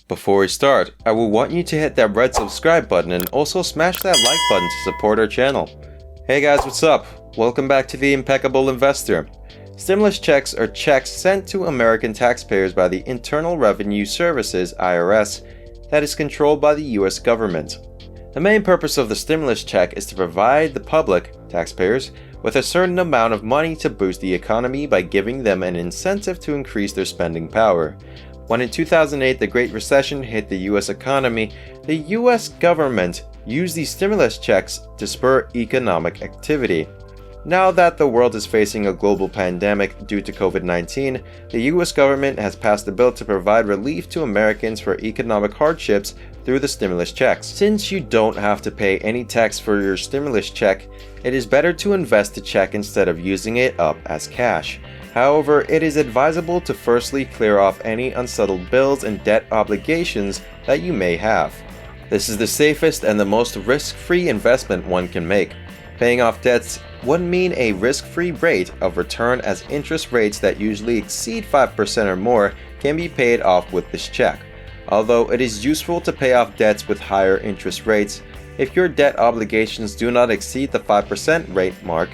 Before we start, I will want you to hit that red subscribe button and also smash that like button to support our channel. Hey guys, what's up? Welcome back to the Impeccable Investor. Stimulus checks are checks sent to American taxpayers by the Internal Revenue Services (IRS) that is controlled by the US government. The main purpose of the stimulus check is to provide the public, taxpayers, with a certain amount of money to boost the economy by giving them an incentive to increase their spending power. When in 2008 the Great Recession hit the US economy, the US government used these stimulus checks to spur economic activity. Now that the world is facing a global pandemic due to COVID-19, the US government has passed a bill to provide relief to Americans for economic hardships through the stimulus checks. Since you don't have to pay any tax for your stimulus check, it is better to invest the check instead of using it up as cash. However, it is advisable to firstly clear off any unsettled bills and debt obligations that you may have. This is the safest and the most risk-free investment one can make. Paying off debts would mean a risk-free rate of return, as interest rates that usually exceed 5% or more can be paid off with this check. Although it is useful to pay off debts with higher interest rates, if your debt obligations do not exceed the 5% rate mark,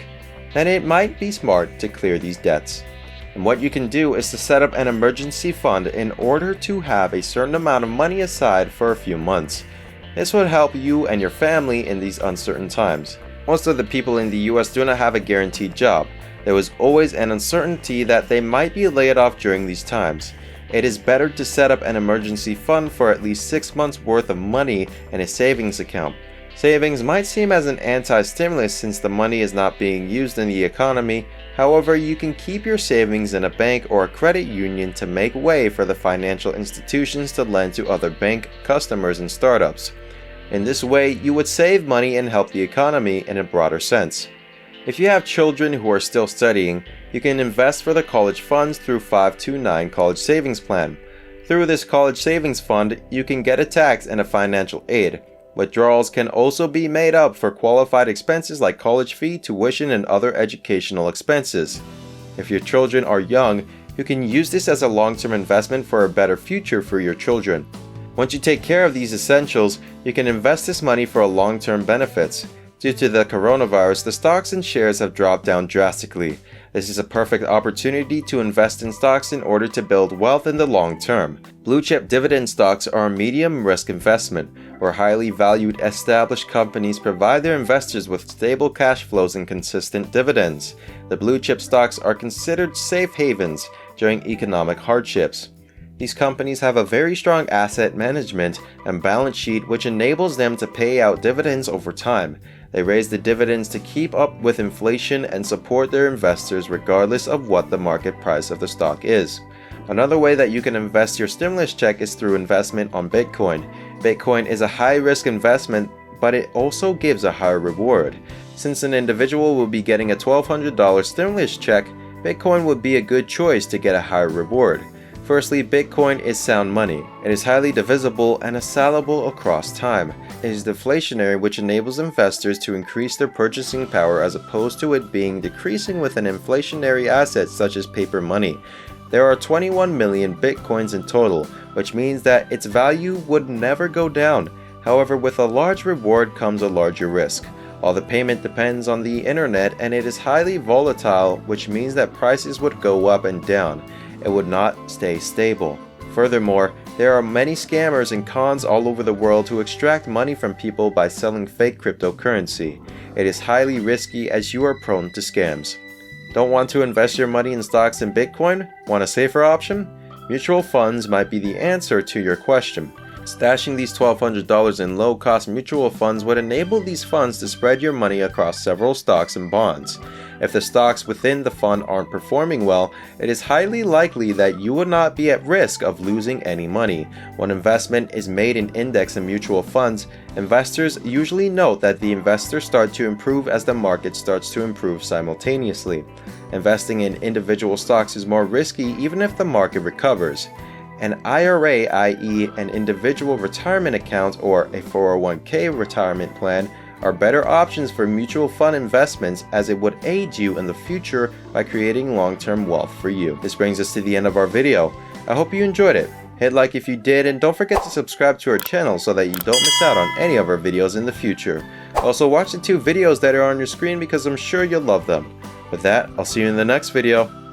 then it might be smart to clear these debts. And what you can do is to set up an emergency fund in order to have a certain amount of money aside for a few months. This would help you and your family in these uncertain times. Most of the people in the US do not have a guaranteed job. There was always an uncertainty that they might be laid off during these times. It is better to set up an emergency fund for at least 6 months worth of money in a savings account. Savings might seem as an anti-stimulus since the money is not being used in the economy. However, you can keep your savings in a bank or a credit union to make way for the financial institutions to lend to other bank customers and startups. In this way, you would save money and help the economy in a broader sense. If you have children who are still studying, you can invest for the college funds through 529 College Savings Plan. Through this college savings fund, you can get a tax and a financial aid. Withdrawals can also be made up for qualified expenses like college fee, tuition, and other educational expenses. If your children are young, you can use this as a long-term investment for a better future for your children. Once you take care of these essentials, you can invest this money for long-term benefits. Due to the coronavirus, the stocks and shares have dropped down drastically. This is a perfect opportunity to invest in stocks in order to build wealth in the long term. Blue chip dividend stocks are a medium risk investment, where highly valued established companies provide their investors with stable cash flows and consistent dividends. The blue chip stocks are considered safe havens during economic hardships. These companies have a very strong asset management and balance sheet, which enables them to pay out dividends over time. They raise the dividends to keep up with inflation and support their investors regardless of what the market price of the stock is. Another way that you can invest your stimulus check is through investment on Bitcoin. Bitcoin is a high-risk investment, but it also gives a higher reward. Since an individual will be getting a $1,200 stimulus check, Bitcoin would be a good choice to get a higher reward. Firstly, Bitcoin is sound money. It is highly divisible and is sellable across time. It is deflationary, which enables investors to increase their purchasing power as opposed to it being decreasing with an inflationary asset such as paper money. There are 21 million Bitcoins in total, which means that its value would never go down. However, with a large reward comes a larger risk. All the payment depends on the internet and it is highly volatile, which means that prices would go up and down. It would not stay stable. Furthermore, there are many scammers and cons all over the world who extract money from people by selling fake cryptocurrency. It is highly risky as you are prone to scams. Don't want to invest your money in stocks and Bitcoin? Want a safer option? Mutual funds might be the answer to your question. Stashing these $1,200 in low-cost mutual funds would enable these funds to spread your money across several stocks and bonds. If the stocks within the fund aren't performing well, it is highly likely that you would not be at risk of losing any money. When investment is made in index and mutual funds, investors usually note that the investors start to improve as the market starts to improve simultaneously. Investing in individual stocks is more risky even if the market recovers. An IRA, i.e. an individual retirement account, or a 401k retirement plan, are better options for mutual fund investments, as it would aid you in the future by creating long-term wealth for you. This brings us to the end of our video. I hope you enjoyed it. Hit like if you did, and don't forget to subscribe to our channel so that you don't miss out on any of our videos in the future. Also, watch the 2 videos that are on your screen because I'm sure you'll love them. With that, I'll see you in the next video.